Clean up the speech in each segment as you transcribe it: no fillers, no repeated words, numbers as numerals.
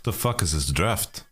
The fuck is this draft?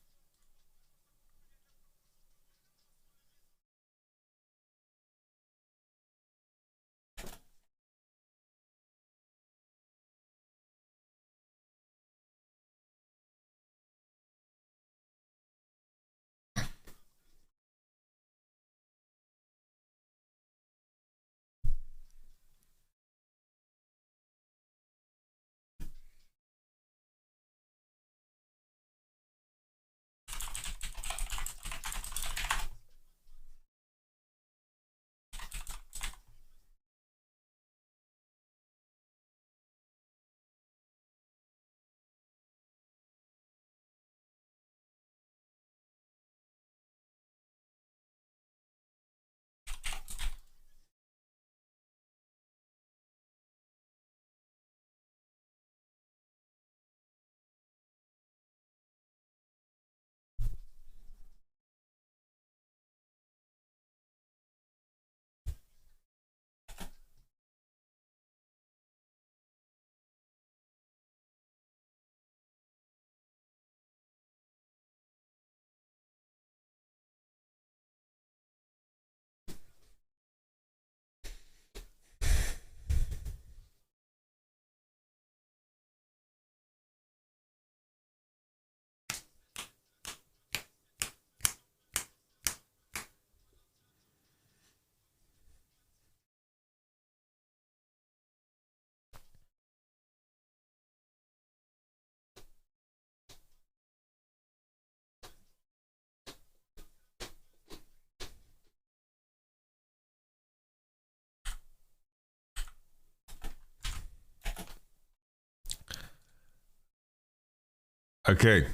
Okay.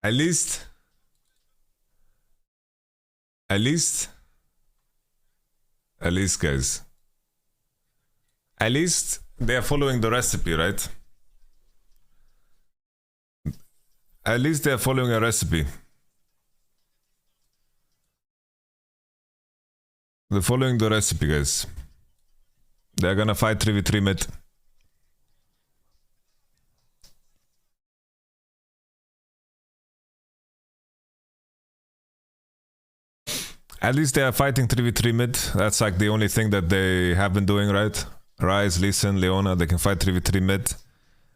At least, guys. At least they are following the recipe, right? At least they are following a recipe. They're following the recipe, guys. They're gonna fight 3v3 mid. At least they are fighting 3v3 mid. That's like the only thing that they have been doing, right? Ryze, Lee Sin, Leona, they can fight 3v3 mid.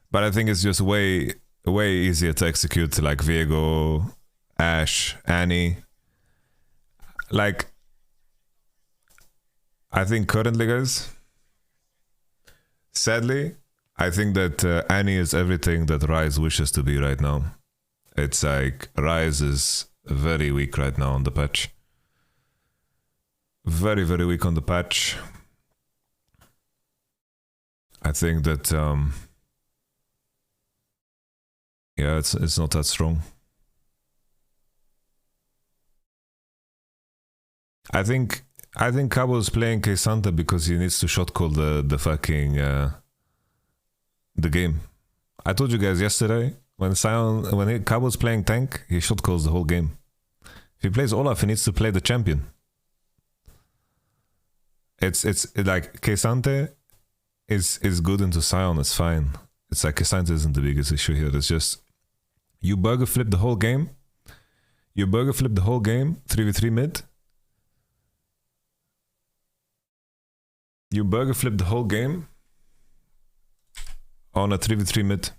But I think it's just way easier to execute, like Viego, Ashe, Annie. Like, I think currently, guys, sadly, I think that Annie is everything that Ryze wishes to be right now. It's like Ryze is very weak right now on the patch. Very weak on the patch. I think that yeah, it's not that strong. I think Cabo is playing K-Santa because he needs to shot call the fucking the game. I told you guys yesterday when Cabo's playing tank, he shot calls the whole game. If he plays Olaf, he needs to play the champion. It's like K-Sante is good into Sion, it's fine. It's like K-Sante isn't the biggest issue here. It's just you burger flip the whole game. You burger flip the whole game, 3v3 mid. You burger flip the whole game on a 3v3 mid.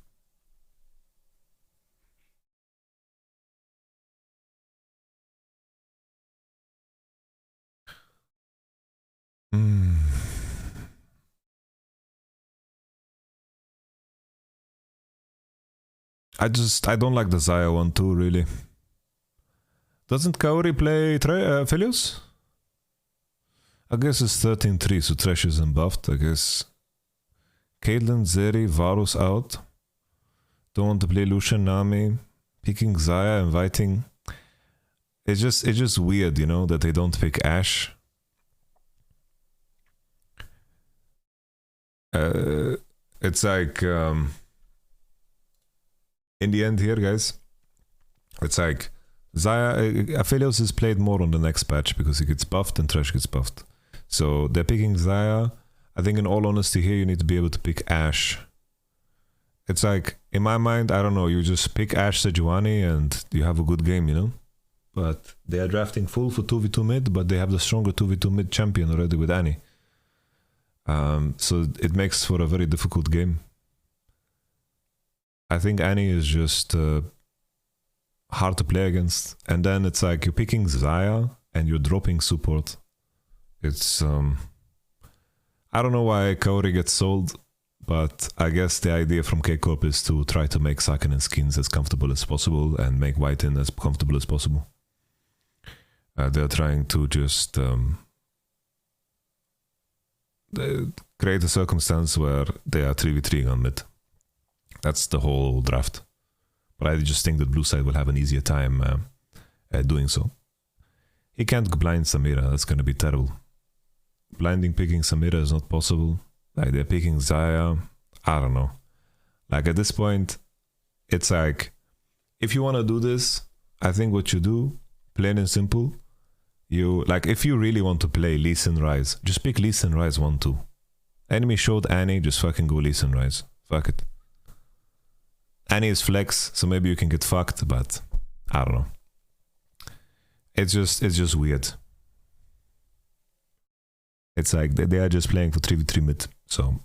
I don't like the Xayah one too, really. Doesn't Kaori play Philios? I guess it's 13-3, so Thresh isn't buffed, I guess. Caitlyn, Zeri, Varus out. Don't want to play Lucian, Nami. Picking Xayah, inviting. It's just weird, you know, that they don't pick Ashe. It's like in the end here, guys, it's like Xayah, Aphelios is played more on the next patch because he gets buffed and Thresh gets buffed. So they're picking Xayah. I think in all honesty here, you need to be able to pick Ashe. It's like in my mind, I don't know, you just pick Ashe Sejuani and you have a good game, you know? But they are drafting full for 2v2 mid, but they have the stronger 2v2 mid champion already with Annie. So it makes for a very difficult game. I think Annie is just hard to play against. And then it's like you're picking Xayah and you're dropping support. It's... I don't know why Kaori gets sold, but I guess the idea from K-Corp is to try to make Saken and skins as comfortable as possible and make White-In as comfortable as possible. They're trying to just create a circumstance where they are 3v3 on mid. That's the whole draft. But I just think that blue side will have an easier time doing so. He can't blind Samira, that's gonna be terrible. Blinding picking Samira is not possible. Like they're picking Xayah, I don't know. Like at this point, it's like, if you want to do this, I think what you do, plain and simple, you, like if you really want to play Lee Sin Rise, just pick Lee Sin Rise 1-2. Enemy showed Annie, just fucking go Lee Sin Rise. Fuck it. Annie is flex, so maybe you can get fucked, but I don't know. It's just weird. It's like they are just playing for 3v3 mid. So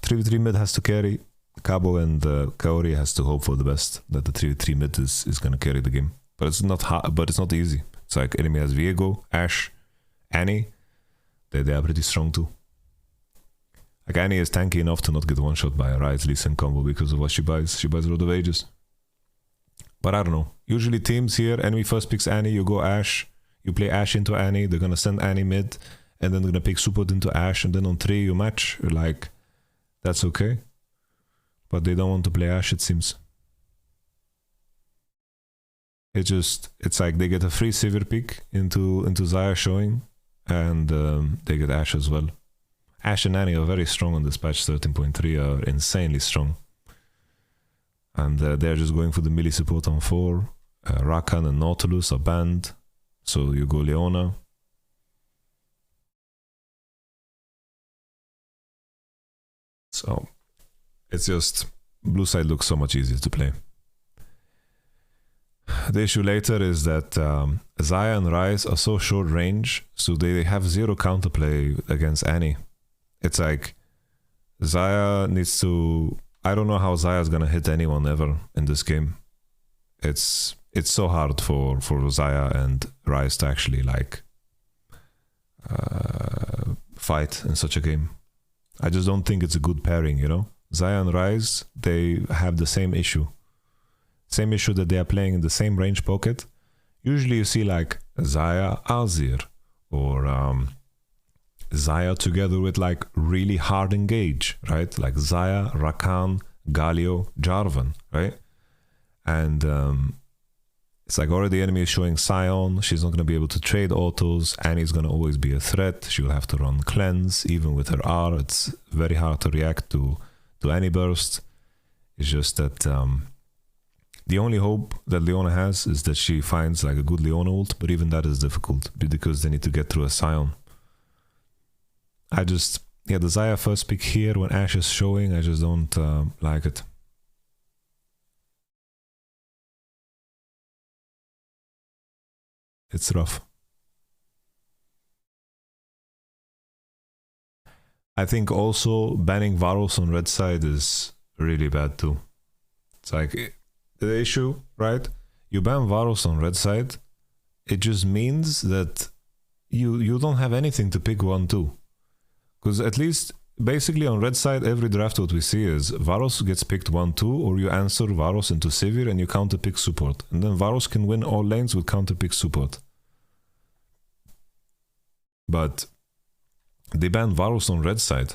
3v3 mid has to carry. Cabo and Kaori has to hope for the best, that the 3v3 mid is going to carry the game. But it's not hard, but it's not easy. It's like enemy has Viego, Ashe, Annie. They are pretty strong too. Like Annie is tanky enough to not get one shot by a Ryze Lee Sin combo because of what she buys. She buys a lot of Aegis. But I don't know. Usually teams here, enemy first picks Annie, you go Ashe. You play Ashe into Annie, they're going to send Annie mid. And then they're going to pick support into Ashe. And then on 3 you match. Like, that's okay. But they don't want to play Ashe, it seems. It's like they get a free Sivir pick into Xayah showing. And they get Ashe as well. Ashe and Annie are very strong on this patch. 13.3 are insanely strong. And they're just going for the melee support on 4. Rakan and Nautilus are banned. So you go Leona. So it's just blue side looks so much easier to play. The issue later is that Xayah and Ryze are so short range, so they have zero counterplay against Annie. It's like Xayah needs to... I don't know how Xayah is gonna hit anyone ever in this game. It's so hard for Xayah and Ryze to actually like fight in such a game. I just don't think it's a good pairing, you know? Xayah and Ryze, they have the same issue. Same issue that they are playing in the same range pocket. Usually you see like Xayah, Azir, or Xayah together with like really hard engage, right? Like Xayah, Rakan, Galio, Jarvan, right? And it's like already enemy is showing Sion. She's not going to be able to trade autos. Annie's going to always be a threat. She will have to run cleanse. Even with her R, it's very hard to react to Annie burst. It's just that the only hope that Leona has is that she finds like a good Leona ult, but even that is difficult because they need to get through a Sion. The Xayah first pick here when Ashe is showing, I just don't like it. It's rough. I think also banning Varus on red side is really bad too. It's like the issue, right? You ban Varus on red side, it just means that you don't have anything to pick 1-2. Because at least basically on red side every draft what we see is Varus gets picked 1-2, or you answer Varus into Sivir and you counter pick support. And then Varus can win all lanes with counter pick support. But they ban Varus on red side.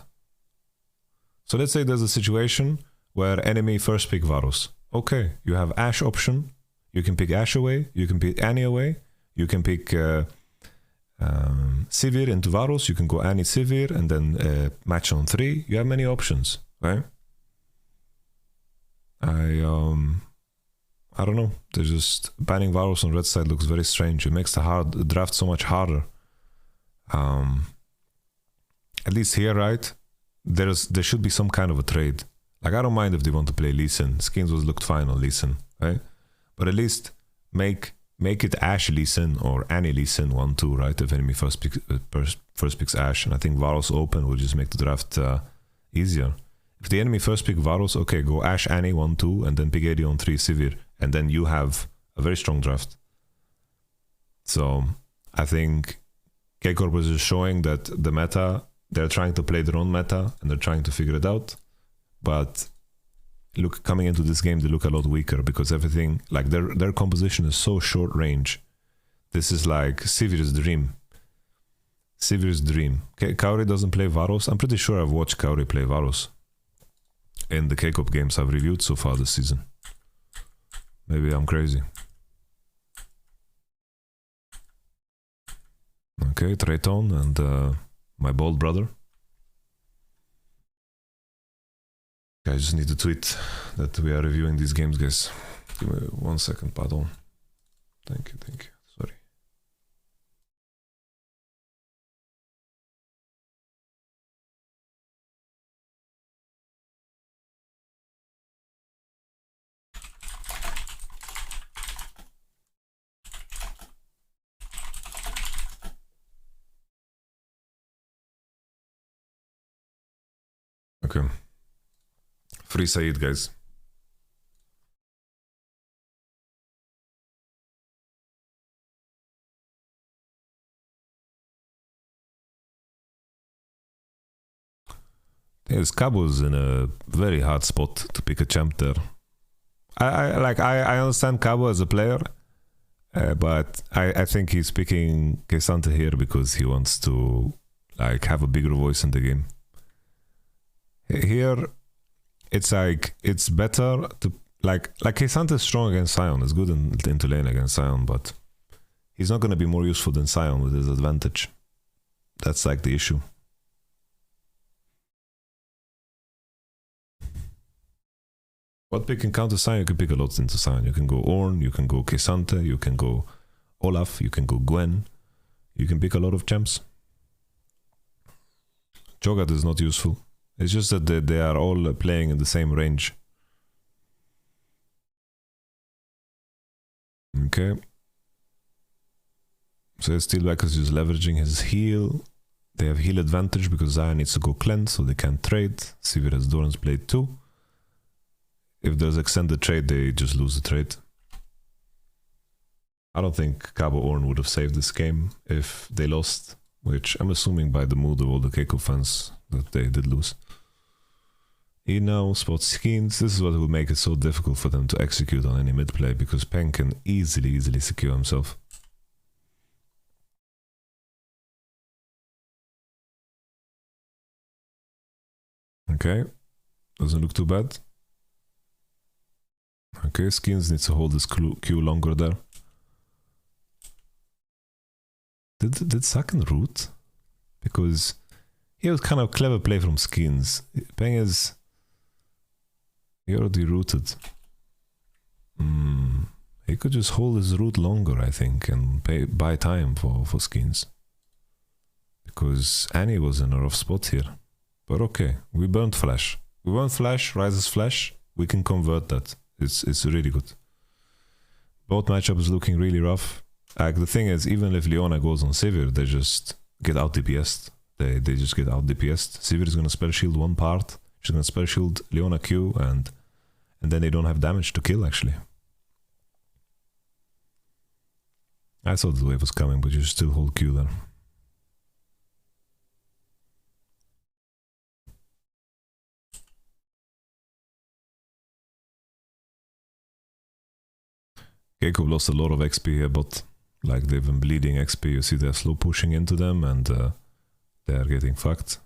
So let's say there's a situation where enemy first pick Varus. Okay, you have Ashe option. You can pick Ashe away. You can pick Annie away. You can pick Sivir into Varus. You can go Annie Sivir and then match on 3. You have many options, right? I don't know. They're just banning Varus on red side looks very strange. It makes the draft so much harder. At least here, right? There should be some kind of a trade. Like, I don't mind if they want to play Lee Sin. Skins was looked fine on Lee Sin, right? But at least make it Ashe Lee Sin or Annie Lee Sin 1-2, right? If enemy first picks Ashe, and I think Varus open will just make the draft easier. If the enemy first pick Varus, okay, go Ashe Annie 1-2 and then pick 80 on 3 Sivir, and then you have a very strong draft. So I think K-Corp was just showing that the meta, they're trying to play their own meta and they're trying to figure it out. But look, coming into this game, they look a lot weaker because everything, like their composition is so short range. This is like Sivir's dream. Sivir's dream. Kaori doesn't play Varus. I'm pretty sure I've watched Kaori play Varus in the K-Cup games I've reviewed so far this season. Maybe I'm crazy. Okay, Trayton and my bald brother. I just need to tweet that we are reviewing these games, guys. Give me 1 second, pardon. Thank you, sorry. Okay. Free Said, guys. Yes, Cabo's in a very hard spot to pick a champ there. I understand Cabo as a player, but I think he's picking Kesante here because he wants to like have a bigger voice in the game. Here, it's like it's better to like Kesante is strong against Sion. It's good into lane against Sion, but he's not going to be more useful than Sion with his advantage. That's like the issue. What pick can counter Sion? You can pick a lot into Sion. You can go Ornn, you can go Kesante, you can go Olaf, you can go Gwen. You can pick a lot of champs. Cho'Gath is not useful. It's just that they are all playing in the same range. Okay. So Steelback is just leveraging his heal. They have heal advantage because Xayah needs to go cleanse, so they can't trade. Sivir has Doran's Blade too. If there's extended trade, they just lose the trade. I don't think Cabo Ornn would have saved this game if they lost, which I'm assuming by the mood of all the Keiko fans that they did lose. He now spots skins. This is what will make it so difficult for them to execute on any mid play because Peng can easily secure himself. Okay, doesn't look too bad. Okay, Skins needs to hold this Q longer there. Did Saken root? Because he was kind of clever play from Skins. Peng is... He already rooted. He could just hold his root longer, I think, and buy time for Skins. Because Annie was in a rough spot here. But okay, we burned Flash. We burned Flash, Rises Flash. We can convert that. It's really good. Both matchups looking really rough. Like the thing is, even if Leona goes on Sivir, they just get out DPS'd. They just get out DPS'd. Sivir is gonna spell shield one part. She's gonna spell shield Leona Q, and then they don't have damage to kill actually. I thought the wave was coming, but you still hold Q there. Keiko lost a lot of XP here, but like they've been bleeding XP. You see they're slow pushing into them and they're getting fucked.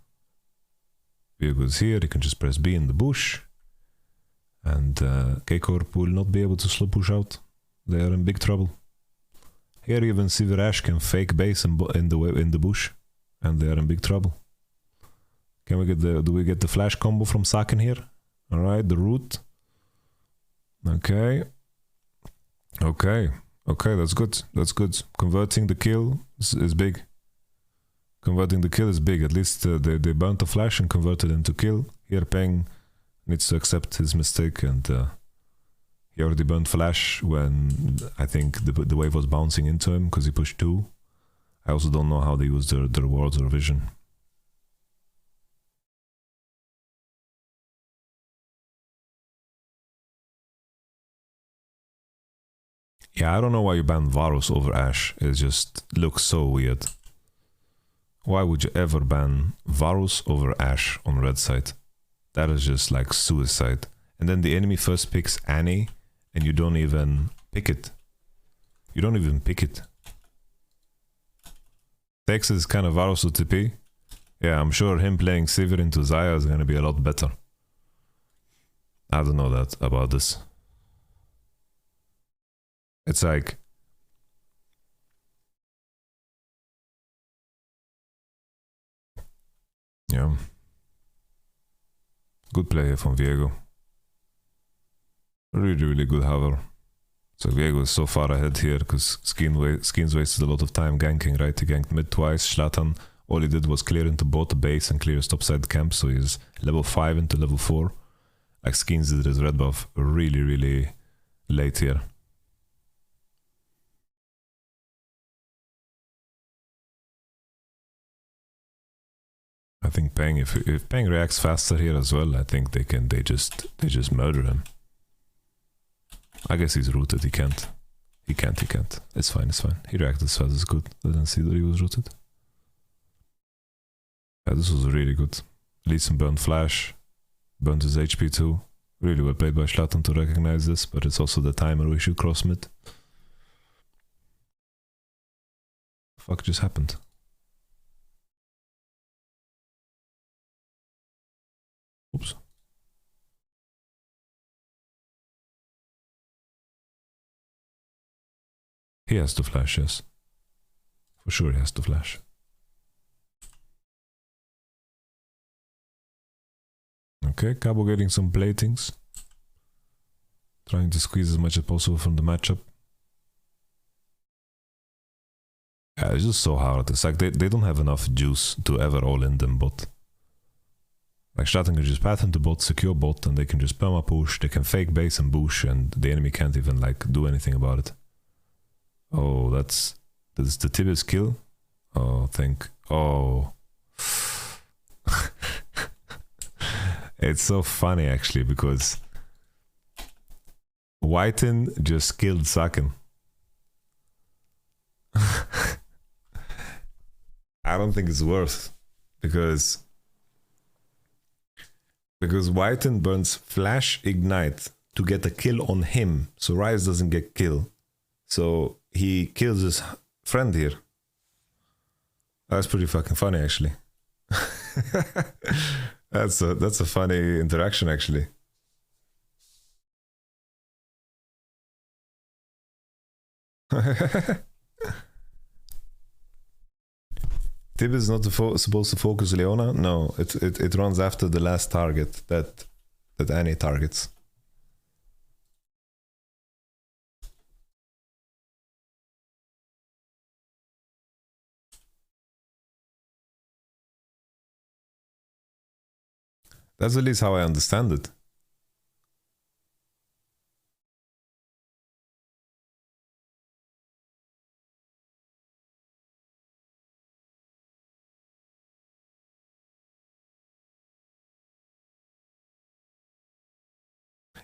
Virgo's here, he can just press B in the bush. And K-Corp will not be able to slow push out. They are in big trouble. Here even Sivir Ashe can fake base in the bush. And they are in big trouble. Can we get do we get the flash combo from Saken here? Alright, the root. Okay. Okay, that's good. That's good. Converting the kill is big. Converting the kill is big. At least they burnt the flash and converted into kill. Here Peng needs to accept his mistake, and he already burned flash when I think the wave was bouncing into him because he pushed 2. I also don't know how they use their wards or vision. Yeah, I don't know why you banned Varus over Ashe. It just looks so weird. Why would you ever ban Varus over Ashe on red side? That is just like suicide. And then the enemy first picks Annie, and you don't even pick it. You don't even pick it. Tex is kind of Varus OTP. Yeah, I'm sure him playing Sivir into Xayah is gonna be a lot better. I don't know that about this. It's like... yeah. Good play from Viego. Really, really good hover. So Viego is so far ahead here because Skins wasted a lot of time ganking, right? He ganked mid twice. Zlatan, all he did was clear into both the base and clear his topside camp, so he's level 5 into level 4. Like Skins did his red buff really, really late here. I think Peng, if Peng reacts faster here as well, I think they just murder him. I guess he's rooted, he can't. He can't. It's fine, it's fine. He reacted as fast as good. Didn't see that he was rooted. Yeah, this was really good. Lee Sin burned flash, burned his HP too. Really well played by Zlatan to recognize this, but it's also the timer we should cross mid. The fuck just happened? Oops. He has to flash, yes. For sure he has to flash. Okay, Cabo getting some platings. Trying to squeeze as much as possible from the matchup. Yeah, it's just so hard. It's like they don't have enough juice to ever all in them bot. Like Zlatan can just path into bot, secure bot, and they can just perma push, they can fake base and bush, and the enemy can't even like do anything about it. Oh, that's the Tibbet's kill. Oh, oh. It's so funny actually because Whiten just killed Saken. I don't think it's worth because Whiten burns flash ignite to get a kill on him, so Ryze doesn't get kill. So he kills his friend here. That's pretty fucking funny actually. That's a funny interaction actually. Tib is not supposed to focus Leona. No, it runs after the last target that Annie targets. That's at least how I understand it.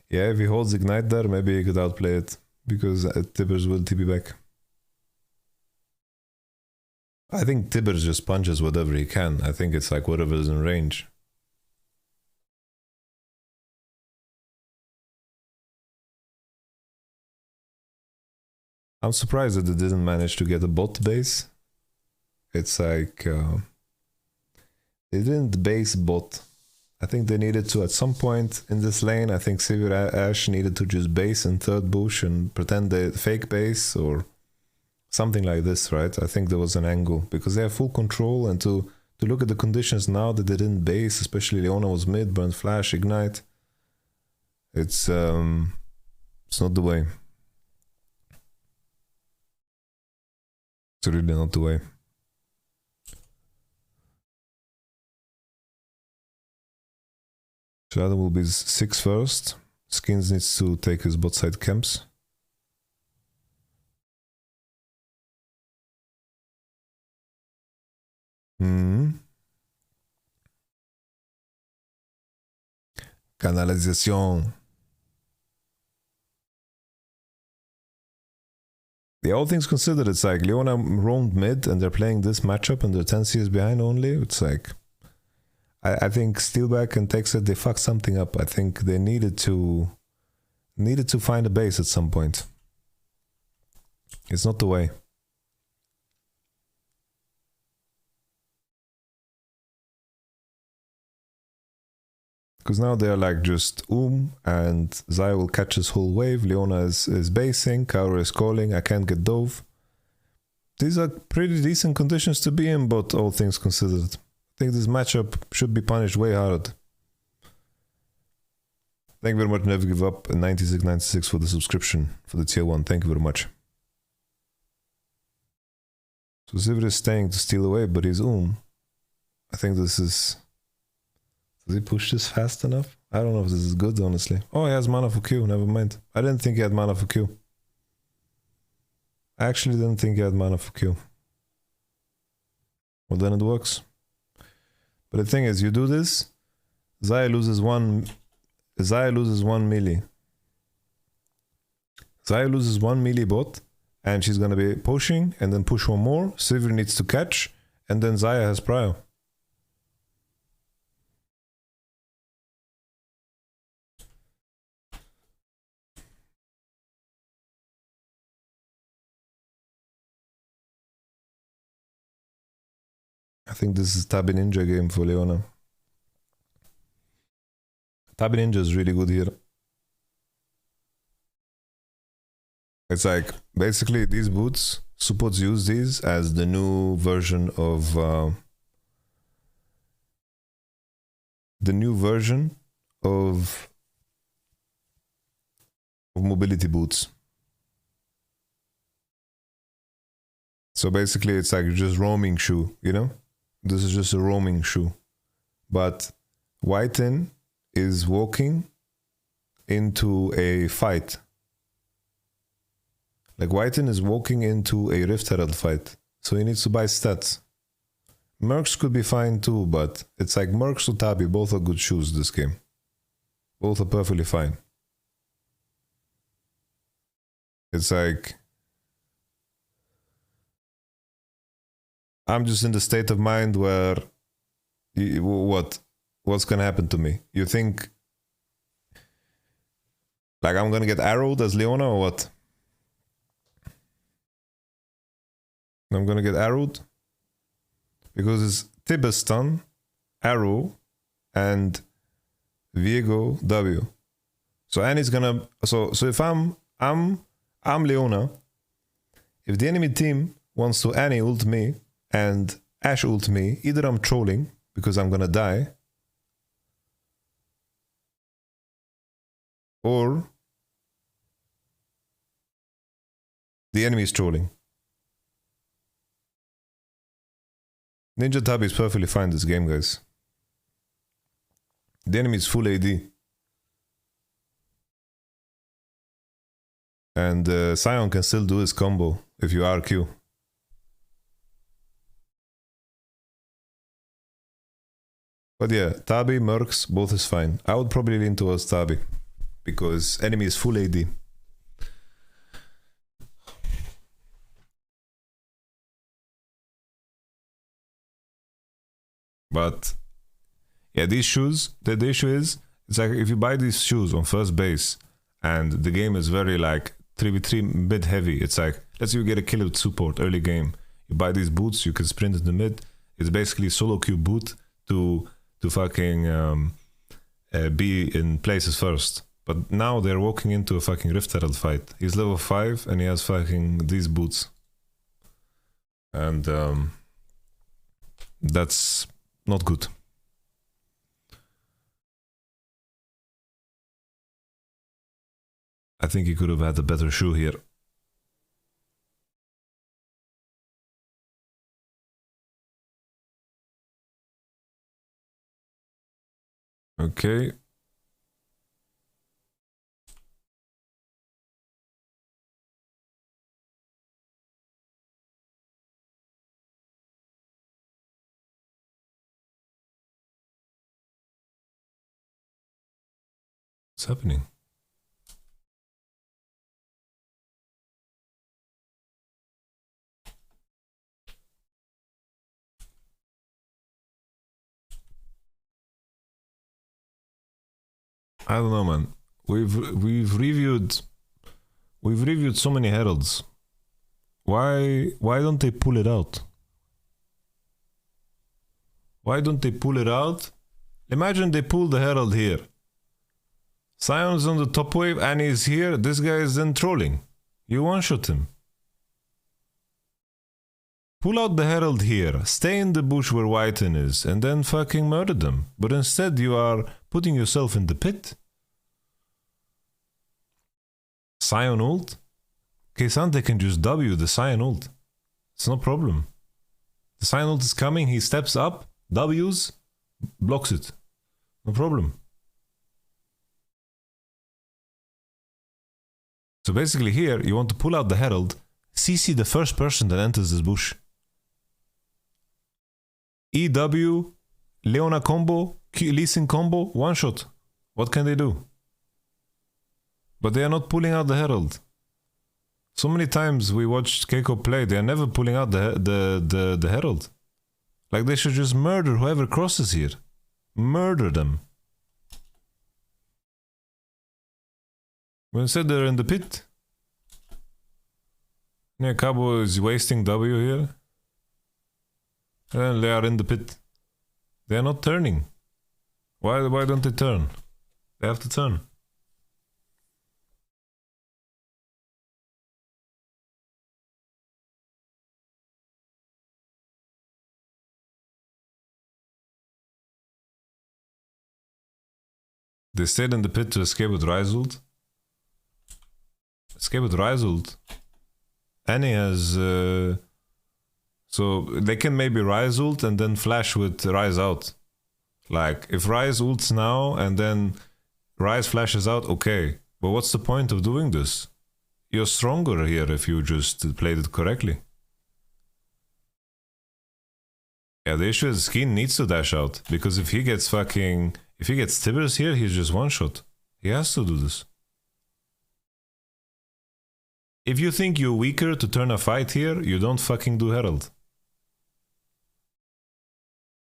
Yeah, if he holds Ignite there, maybe he could outplay it, because Tibbers will TP back. I think Tibbers just punches whatever he can. I think it's like whatever is in range. I'm surprised that they didn't manage to get a bot base. It's like... they didn't base bot. I think they needed to at some point in this lane. I think Sivir Ashe needed to just base in third bush and pretend they fake base or something like this, right? I think there was an angle because they have full control, and to look at the conditions now that they didn't base, especially Leona was mid, burn flash, ignite. It's not the way. It's really not the way. So Adam will be 6 first. Skins needs to take his bot side camps. Canalización. All things considered, it's like Leona roamed mid and they're playing this matchup and they're 10 CS behind only. It's like, I think Steelback and Texas, they fucked something up. I think they needed to find a base at some point. It's not the way. Because now they're like just and Zaya will catch his whole wave. Leona is basing, Kaoru is calling, I can't get dove. These are pretty decent conditions to be in, but all things considered. I think this matchup should be punished way hard. Thank you very much, Never Give Up, 9696 for the subscription, for the tier 1. Thank you very much. So Sivir is staying to steal away, but he's I think this is... Does he push this fast enough? I don't know if this is good, honestly. Oh, he has mana for Q, never mind. I didn't think he had mana for Q. I actually didn't think he had mana for Q. Well, then it works. But the thing is, you do this, Zaya loses one melee. Zaya loses 1 melee bot, and she's gonna be pushing, and then push one more. Sivir needs to catch, and then Zaya has prio. I think this is Tabi Ninja game for Leona. Tabi Ninja is really good here. It's like, basically these boots, supports use these as the new version of mobility boots. So basically it's like just roaming shoe, you know? This is just a roaming shoe. But Whiten is walking into a fight. Like Whiten is walking into a Rift Herald fight. So he needs to buy stats. Mercs could be fine too, but it's like Mercs or Tabi, both are good shoes this game. Both are perfectly fine. It's like... I'm just in the state of mind where... What's gonna happen to me? You think... Like I'm gonna get arrowed as Leona or what? I'm gonna get arrowed? Because it's Tibestan, Arrow, and Viego W. So Annie's gonna... So if I'm Leona, if the enemy team wants to Annie ult me and Ashe ult me, either I'm trolling because I'm gonna die, or the enemy is trolling. Ninja Tabi is perfectly fine this game, guys. The enemy is full AD. And Sion can still do his combo if you RQ. But yeah, Tabi, Mercs, both is fine. I would probably lean towards Tabi, because enemy is full AD. But yeah, these shoes, the issue is, it's like if you buy these shoes on first base and the game is very like 3v3 mid heavy, it's like, let's say you get a kill with support early game, you buy these boots, you can sprint in the mid, it's basically solo queue boot to fucking be in places first. But now they're walking into a fucking Rift Herald fight. He's level 5 and he has fucking these boots. And that's not good. I think he could have had a better shoe here. Okay, What's happening? I don't know, man. We've reviewed so many heralds. Why don't they pull it out? Why don't they pull it out? Imagine they pull the herald here. Sion's on the top wave and he's here. This guy is then trolling. You one-shot him. Pull out the herald here. Stay in the bush where Whiten is and then fucking murder them. But instead you are putting yourself in the pit. Sion ult? Kaysan, can just W the Sion ult. It's no problem. The Sion ult is coming, he steps up, W's, blocks it. No problem. So basically here, you want to pull out the herald, CC the first person that enters this bush. EW, Leona combo, Lee Sin combo, one shot. What can they do? But they are not pulling out the herald. So many times we watched Keiko play, they are never pulling out the herald. Like they should just murder whoever crosses here. Murder them. When instead they're in the pit. Yeah, Cabo is wasting W here. And they are in the pit. They are not turning. Why don't they turn? They have to turn. They stayed in the pit to escape with Rise ult. Escape with Rise ult. Annie has... so they can maybe Rise ult and then flash with Rise out. Like, if Rise ults now and then Rise flashes out, okay. But what's the point of doing this? You're stronger here if you just played it correctly. Yeah, the issue is Skeen needs to dash out. Because if he gets fucking... If he gets Tibbers here, he's just one shot. He has to do this. If you think you're weaker to turn a fight here, you don't fucking do Herald.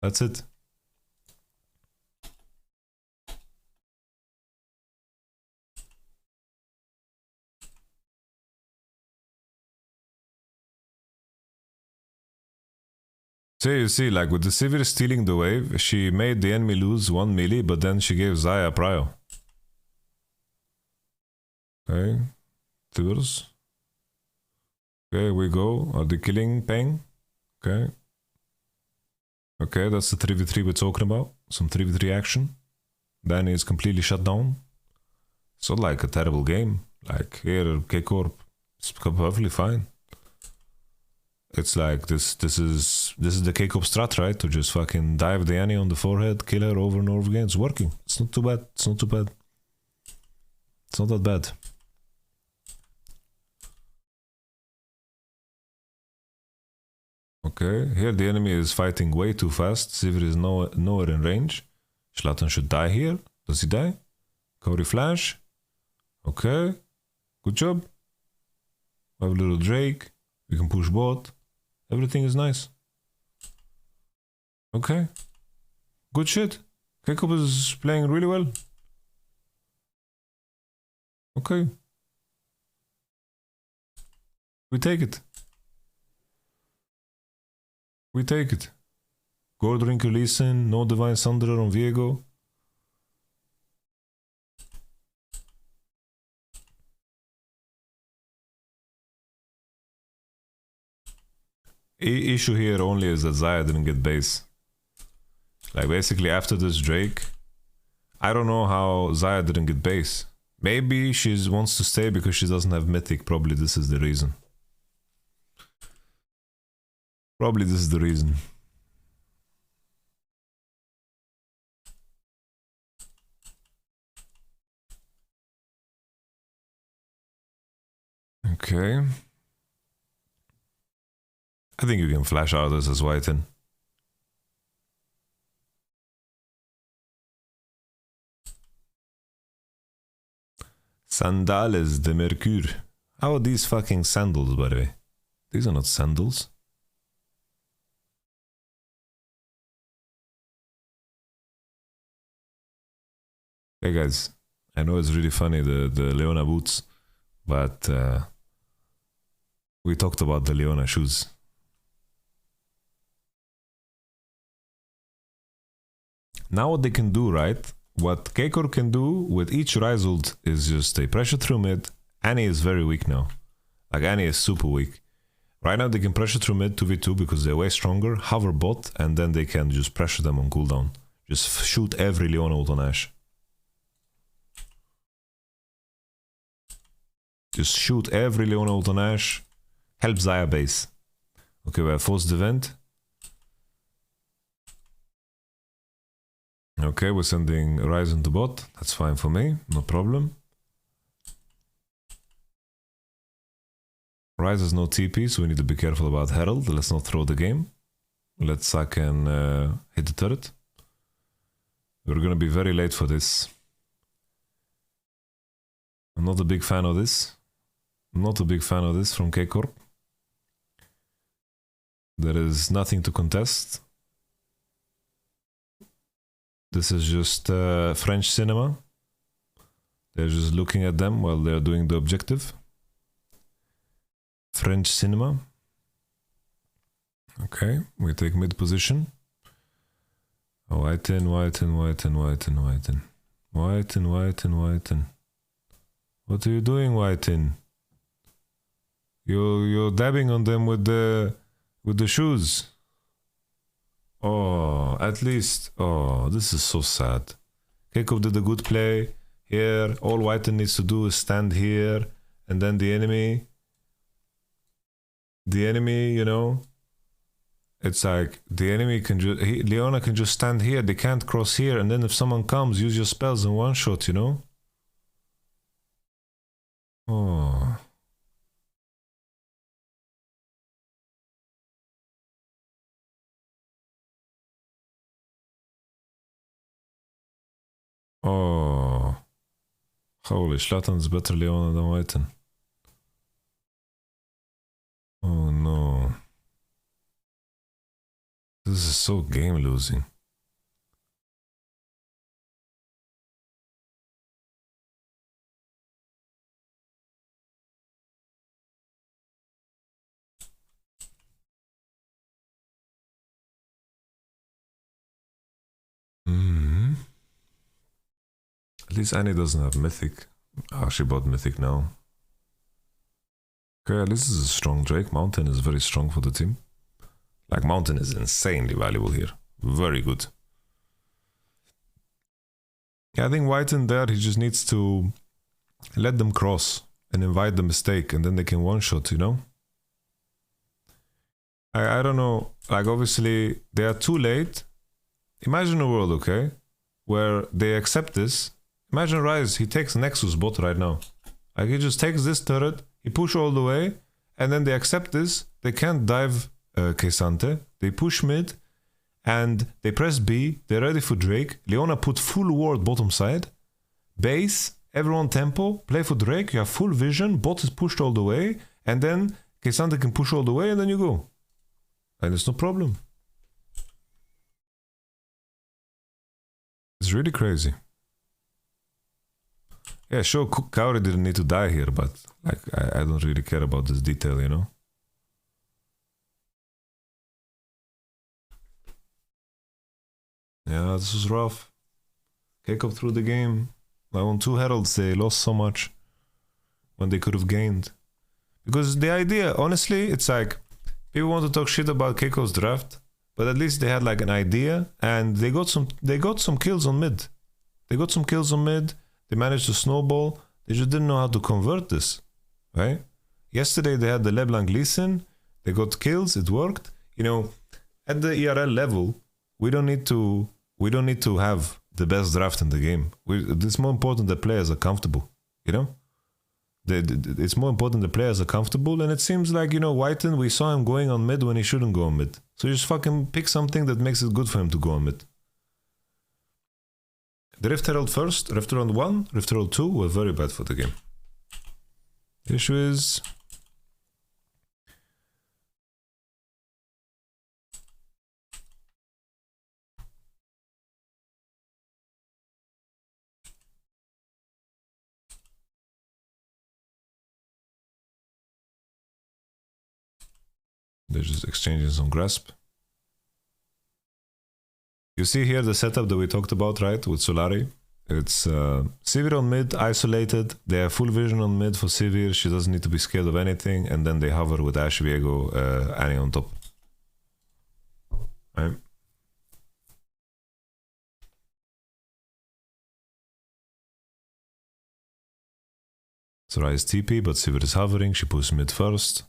That's it. So you see, like with the Sivir stealing the wave, she made the enemy lose 1 melee, but then she gave Xayah prio. Okay, Tibbers. Okay, we go. Are they killing Peng? Okay. Okay, that's the 3v3 we're talking about. Some 3v3 action. Danny is completely shut down. It's not like a terrible game. Like here, K-Corp is perfectly fine. It's like this is the K-Corp strat, right? To just fucking dive the Annie on the forehead, kill her over and over again. It's working. It's not too bad. It's not too bad. It's not that bad. Okay, here the enemy is fighting way too fast. Sivir is nowhere in range. Schlatten should die here. Does he die? Cory flash. Okay, good job. We have a little Drake. We can push bot. Everything is nice. Okay, good shit. K-Corp is playing really well. Okay, we take it. We take it. Gordrink Lee-Sin, no Divine Sunderer on Viego. Issue here only is that Xayah didn't get base. Like basically after this Drake, I don't know how Xayah didn't get base. Maybe she wants to stay because she doesn't have Mythic. Probably this is the reason. Probably this is the reason. Okay. I think you can flash out this as Whiten. Sandales de Mercure. How are these fucking sandals, by the way? These are not sandals. Hey guys, I know it's really funny, the Leona boots, but we talked about the Leona shoes. Now what they can do, right? What Keikor can do with each Rise ult is just stay pressure through mid. Annie is very weak now. Like Annie is super weak. Right now they can pressure through mid 2v2 because they're way stronger, hover bot, and then they can just pressure them on cooldown. Just shoot every Leona ult on Ashe. Just shoot every Leona ult on Ashe. Help Xayah base. Okay, we have forced the vent. Okay, we're sending Ryzen to bot. That's fine for me, no problem. Ryze has no TP, so we need to be careful about Herald. Let's not throw the game. Let's suck and hit the turret. We're gonna be very late for this. I'm not a big fan of this. I'm not a big fan of this from Keikor. There is nothing to contest. This is just French cinema. They're just looking at them while they're doing the objective. French cinema. Okay, we take mid position. Oh, whiten. What are you doing, Whiten? You're dabbing on them with the shoes. Oh, at least. Oh, this is so sad. Keikor did a good play here. All Whiten needs to do is stand here, and then the enemy, you know, it's like the enemy can just, Leona can just stand here. They can't cross here, and then if someone comes, use your spells in one shot, you know. Oh. Oh. Holy, Zlatan's better Leona than Whiten. Oh no. This is so game losing. At least Annie doesn't have Mythic. Oh, she bought Mythic now. Okay, this is a strong Drake. Mountain is very strong for the team. Like, Mountain is insanely valuable here. Very good. Yeah, I think Whiten there, he just needs to let them cross and invite the mistake, and then they can one-shot, you know? I don't know. Like, obviously, they are too late. Imagine a world, okay, where they accept this. Imagine Ryze, he takes Nexus bot right now. Like, he just takes this turret, he push all the way, and then they accept this. They can't dive K'Sante. They push mid, and they press B. They're ready for Drake. Leona put full ward bottom side. Base, everyone tempo, play for Drake. You have full vision, bot is pushed all the way, and then K'Sante can push all the way, and then you go. And it's no problem. It's really crazy. Yeah, sure, Kaori didn't need to die here, but like I don't really care about this detail, you know? Yeah, this was rough. Keikor through the game. Like on 2 Heralds, they lost so much when they could have gained. Because the idea, honestly, it's like people want to talk shit about Keikor's draft, but at least they had like an idea, and they got some kills on mid. They managed to snowball. They just didn't know how to convert this, right? Yesterday they had the LeBlanc Lee Sin. They got kills. It worked. You know, at the ERL level, we don't need to have the best draft in the game. It's more important that players are comfortable. You know, it's more important the players are comfortable. And it seems like, you know, Whiten, we saw him going on mid when he shouldn't go on mid. So just fucking pick something that makes it good for him to go on mid. The Rift Herald first, Rift Herald 1, Rift Herald 2 were very bad for the game. The issue is they're just exchanging some grasp. You see here the setup that we talked about, right, with Solari? It's Sivir on mid, isolated. They have full vision on mid for Sivir. She doesn't need to be scared of anything. And then they hover with Ashe, Viego, Annie on top. Right? Soraya is TP, but Sivir is hovering. She pushes mid first.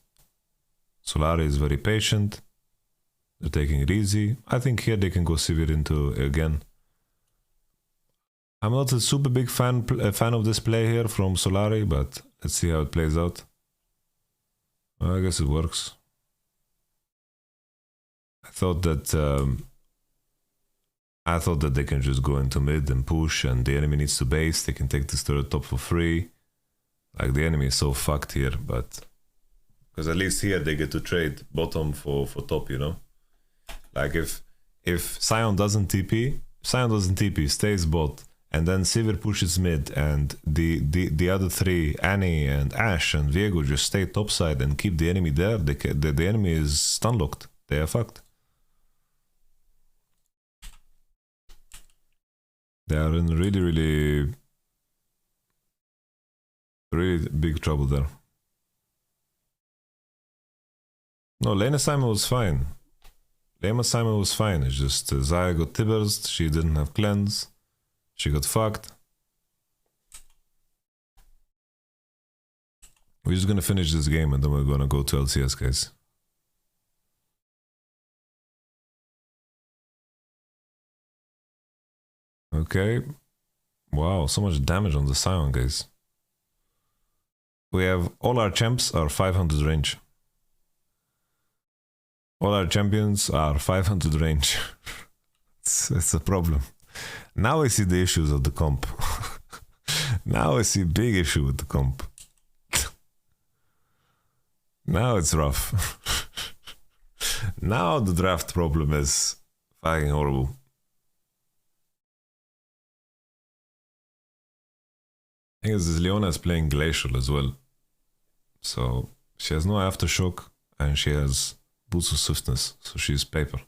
Solari is very patient. They're taking it easy. I think here they can go Sivir into again. I'm not a super big fan of this play here from Solari, but let's see how it plays out. I guess it works. I thought that they can just go into mid and push, and the enemy needs to base. They can take this turret top for free. Like, the enemy is so fucked here, but because at least here they get to trade bottom for top, you know. Like if Sion doesn't TP, stays bot, and then Sivir pushes mid, and the other three, Annie and Ashe and Viego, just stay topside and keep the enemy there, the enemy is stun locked. They are fucked. They are in really big trouble there. No, Lena Simon was fine. Simon was fine. It's just Xayah got Tibbers. She didn't have cleanse. She got fucked. We're just gonna finish this game and then we're gonna go to LCS, guys. Okay. Wow, so much damage on the Sion, guys. We have all our champs are 500 range. All our champions are 500 range. it's a problem. Now I see the issues of the comp. Now I see big issue with the comp. Now it's rough. Now the draft problem is fucking horrible. I think this Leona is playing Glacial as well. So she has no Aftershock and she has Boots of Swiftness, so she's paper.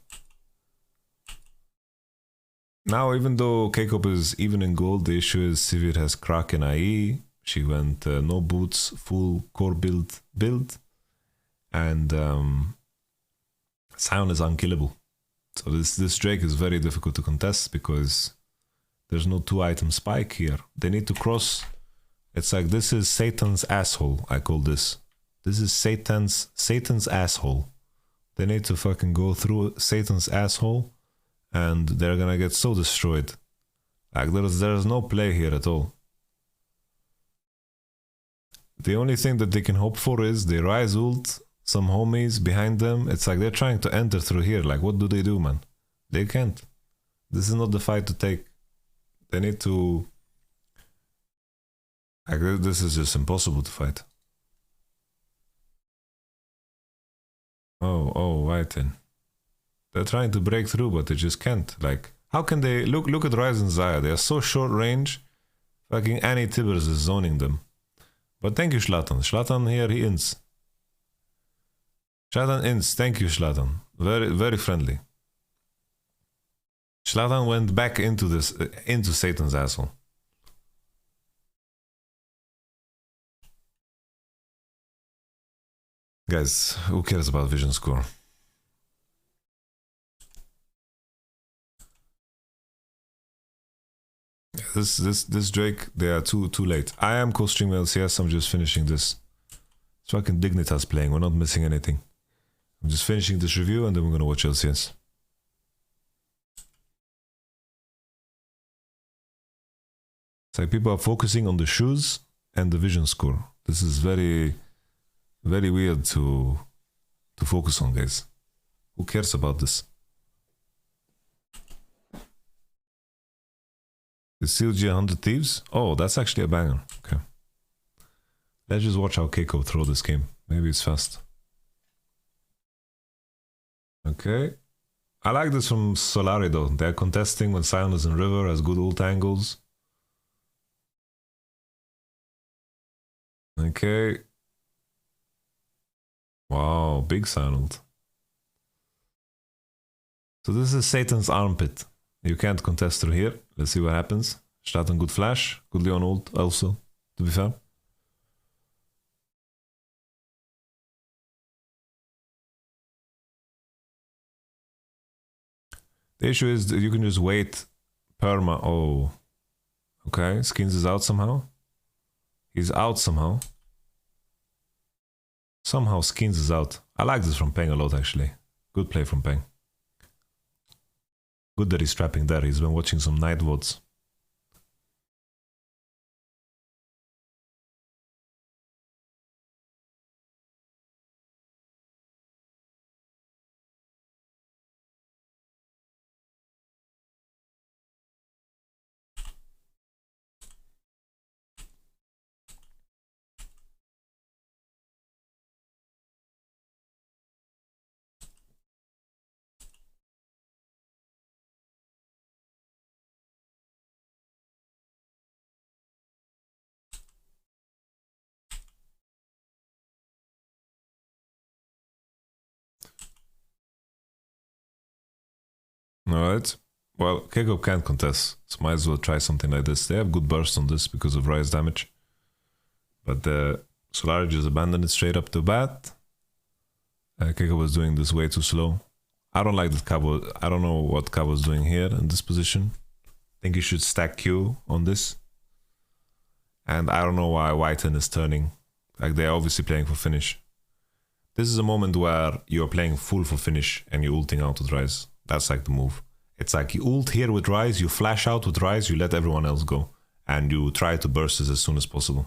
Now, even though K-Cop is even in gold, the issue is Sivir has Kraken IE. She went no boots, full core build, and Sion is unkillable. So this Drake is very difficult to contest because there's no 2-item spike here. They need to cross. It's like, this is Satan's asshole, I call this. This is Satan's asshole. They need to fucking go through Satan's asshole and they're gonna get so destroyed. Like, there's no play here at all. The only thing that they can hope for is they Rise ult, some homies behind them. It's like they're trying to enter through here. Like, what do, man? They can't. This is not the fight to take. They need to... Like, this is just impossible to fight. Oh, right then. They're trying to break through, but they just can't. Like, how can they... Look at Ryze and Xayah. They are so short range. Fucking Annie Tibbers is zoning them. But thank you, Zlatan. Zlatan here, he ints. Zlatan ints. Thank you, Zlatan. Very, very friendly. Zlatan went back into this, into Satan's asshole. Guys, who cares about vision score? This Drake, they are too late. I am co-streaming LCS, I'm just finishing this. It's fucking Dignitas playing, we're not missing anything. I'm just finishing this review and then we're gonna watch LCS. It's like people are focusing on the shoes and the vision score. This is very, very weird to focus on, guys. Who cares about this? Is CLG 100 Thieves? Oh, that's actually a banger. Okay. Let's just watch how Keiko throw this game. Maybe it's fast. Okay. I like this from Solari though. They're contesting when Sion is in river, has good ult angles. Okay. Wow, big Sion ult. So this is Satan's armpit. You can't contest through here. Let's see what happens. Start on good flash. Good Leon ult also, to be fair. The issue is that you can just wait perma. Oh. Okay, Skins is out somehow. He's out somehow. Somehow Skins is out. I like this from Peng a lot actually. Good play from Peng. Good that he's trapping there. He's been watching some night VODs. Alright. Well, Keiko can't contest, so might as well try something like this. They have good burst on this because of rise damage. But Solari just abandoned it straight up to bat. Keiko was doing this way too slow. I don't like that Cabo. I don't know what Cabo's doing here in this position. I think he should stack Q on this. And I don't know why Whiten is turning. Like, they're obviously playing for finish. This is a moment where you're playing full for finish and you're ulting out with rise. That's like the move. It's like you ult here with rise, you flash out with rise, you let everyone else go. And you try to burst this as soon as possible.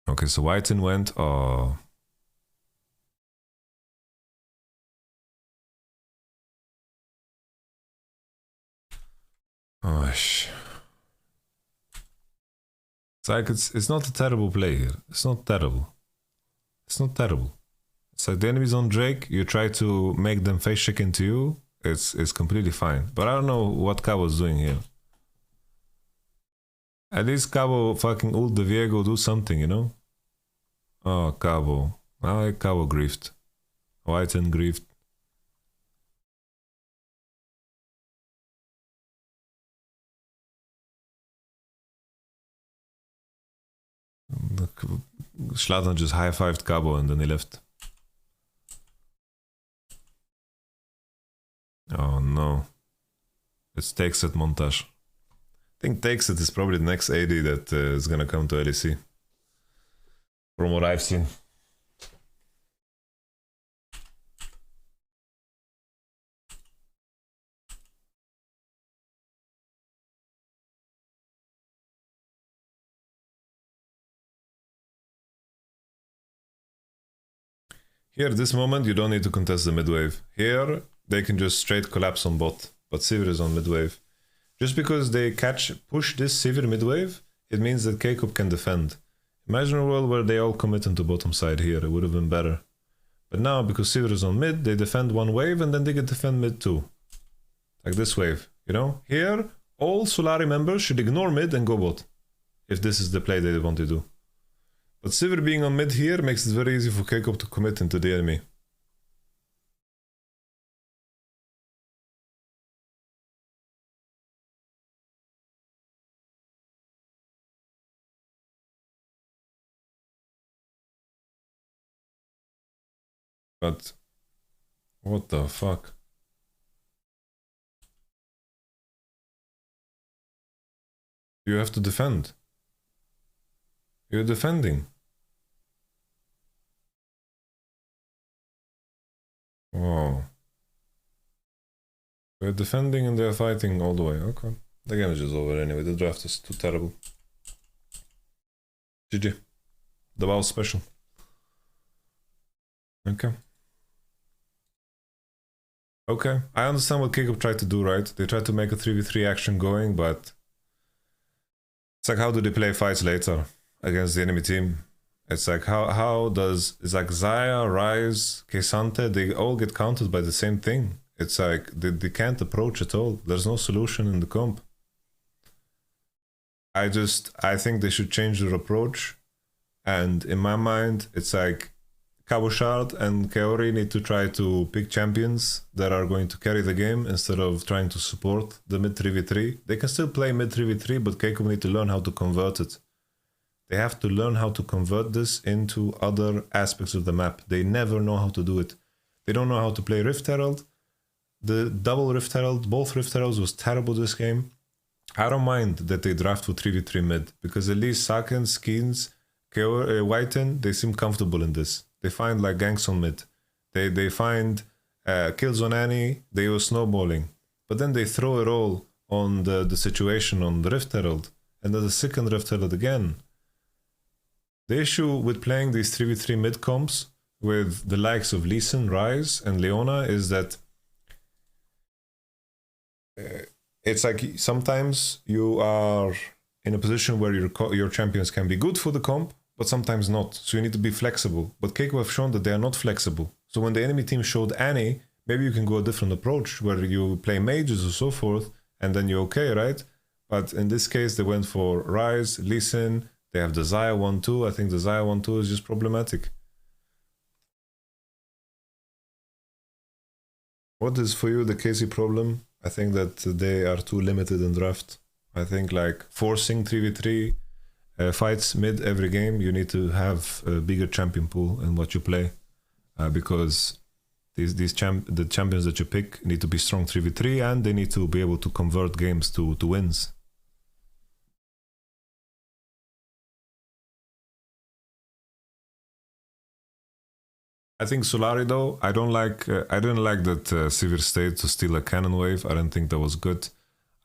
Okay, so Whiten went. Oh. Gosh. It's like it's not a terrible play here. It's not terrible. It's not terrible. It's like the enemy's on Drake, you try to make them face check into you, it's completely fine. But I don't know what Cabo's doing here. At least Cabo fucking ult the Viego, do something, you know? Oh, Cabo. I like Cabo griefed. Whiten griefed. Schlattern just high-fived Cabo and then he left. Oh no. It's Takes It montage. I think Takes It is probably the next AD that is gonna come to LEC. From what I've seen. Here, this moment, you don't need to contest the mid-wave. Here, they can just straight collapse on bot, but Sivir is on mid-wave. Just because they push this Sivir mid-wave, it means that K-Cup can defend. Imagine a world where they all commit into bottom side here, it would have been better. But now, because Sivir is on mid, they defend one wave and then they can defend mid too. Like this wave, you know? Here, all Solari members should ignore mid and go bot. If this is the play they want to do. But Sivir being on mid here makes it very easy for K-Cup to commit into the enemy. But what the fuck? You have to defend. You're defending. Wow. We're defending and they're fighting all the way. Okay. The game is just over anyway. The draft is too terrible. GG. The WoW special. Okay. Okay. I understand what K-Cup tried to do, right? They tried to make a 3v3 action going, but it's like, how do they play fights later? against the enemy team. It's like how does it's like Xayah, Ryze, K'Sante, they all get countered by the same thing. It's like they can't approach at all. There's no solution in the comp. I think they should change their approach. And in my mind, it's like Cabochard and Kaori need to try to pick champions that are going to carry the game instead of trying to support the mid 3v3. They can still play mid 3v3, but Keiko need to learn how to convert it. They have to learn how to convert this into other aspects of the map. They never know how to do it. They don't know how to play Rift Herald. The double Rift Herald, both Rift Heralds was terrible this game. I don't mind that they draft for 3v3 mid, because at least Saken, Skeens, Whiten, they seem comfortable in this. They find like ganks on mid. They find kills on Annie, they were snowballing. But then they throw it all on the situation on the Rift Herald. And then the second Rift Herald again. The issue with playing these 3v3 mid comps with the likes of Lee Sin, Ryze, and Leona is that it's like sometimes you are in a position where your champions can be good for the comp, but sometimes not. So you need to be flexible. But Keiko have shown that they are not flexible. So when the enemy team showed Annie, maybe you can go a different approach where you play mages or so forth, and then you're okay, right? But in this case, they went for Ryze, Lee Sin. They have the Xayah 1-2. I think the Xayah 1-2 is just problematic. What is for you the KC problem? I think that they are too limited in draft. I think like forcing 3v3 fights mid every game, you need to have a bigger champion pool in what you play. Because the champions that you pick need to be strong 3v3 and they need to be able to convert games to wins. I think Solari though, I didn't like that Sivir stayed to steal a cannon wave. I didn't think that was good.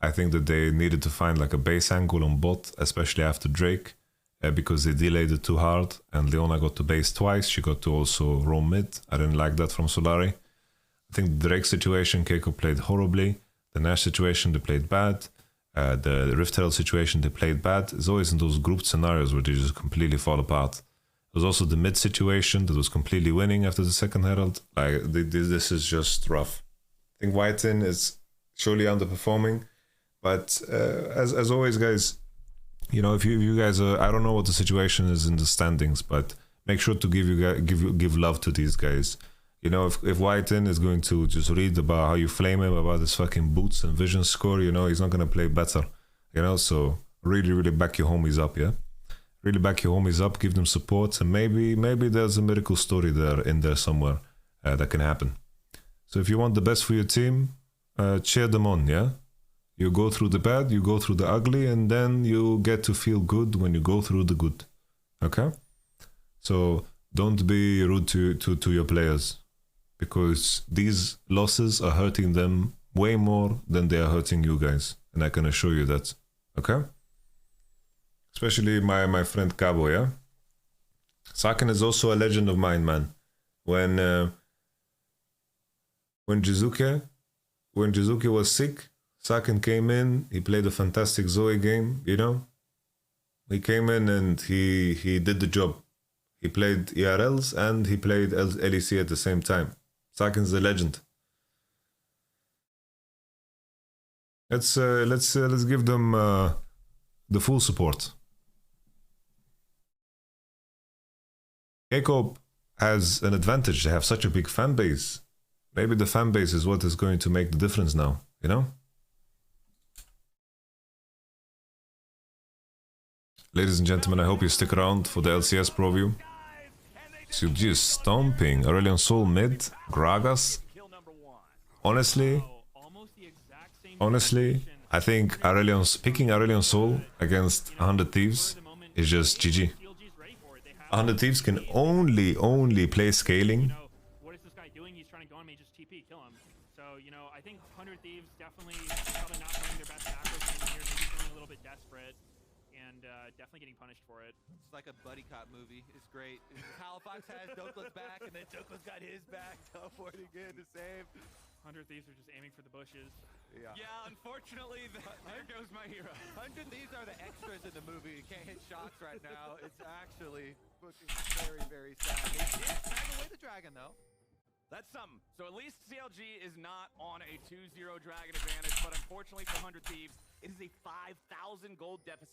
I think that they needed to find like a base angle on bot, especially after Drake, because they delayed it too hard and Leona got to base twice. She got to also roam mid. I didn't like that from Solari. I think the Drake situation, Keiko played horribly. The Nash situation, they played bad. The Rift Herald situation, they played bad. It's always in those grouped scenarios where they just completely fall apart. There was also the mid situation that was completely winning after the second Herald. Like this is just rough. I think Whiten is surely underperforming, but as always, guys, you know, if you guys are, I don't know what the situation is in the standings, but make sure to give love to these guys. You know, if Whiten is going to just read about how you flame him about his fucking boots and vision score, you know, he's not gonna play better. You know, so really back your homies up, yeah. Really back your homies up, give them support, and maybe there's a miracle story in there somewhere that can happen. So if you want the best for your team, cheer them on, yeah? You go through the bad, you go through the ugly, and then you get to feel good when you go through the good, okay? So don't be rude to your players, because these losses are hurting them way more than they are hurting you guys, and I can assure you that, okay? Especially my friend Cabo, yeah? Saken is also a legend of mine, man. When Jizuke was sick, Saken came in, he played a fantastic Zoe game, you know? He came in and he did the job. He played ERLs and he played LEC at the same time. Saken's a legend. Let's give them the full support. Keiko has an advantage. They have such a big fan base. Maybe the fan base is what is going to make the difference now, you know? Ladies and gentlemen, I hope you stick around for the LCS Pro View. So just stomping. Aurelion Sol mid, Gragas. Honestly, I think picking Aurelion Sol against 100 Thieves is just GG. 100 Thieves can only play scaling. What is this guy doing? He's trying to go on me, just TP, kill him. So, you know, I think 100 Thieves definitely probably not playing their best macros in here, maybe feeling a little bit desperate, and definitely getting punished for it. It's like a buddy cop movie. It's great. Halifax has Dokla's back, and then Dokla's got his back. Teleporting in to save. 100 Thieves are just aiming for the bushes. Yeah, unfortunately, there goes my hero. 100 Thieves are the extras in the movie. You can't hit shots right now. It's actually looking very, very sad. They did snag away the dragon, though. That's something. So at least CLG is not on a 2-0 dragon advantage, but unfortunately for 100 Thieves, it is a 5,000 gold deficit.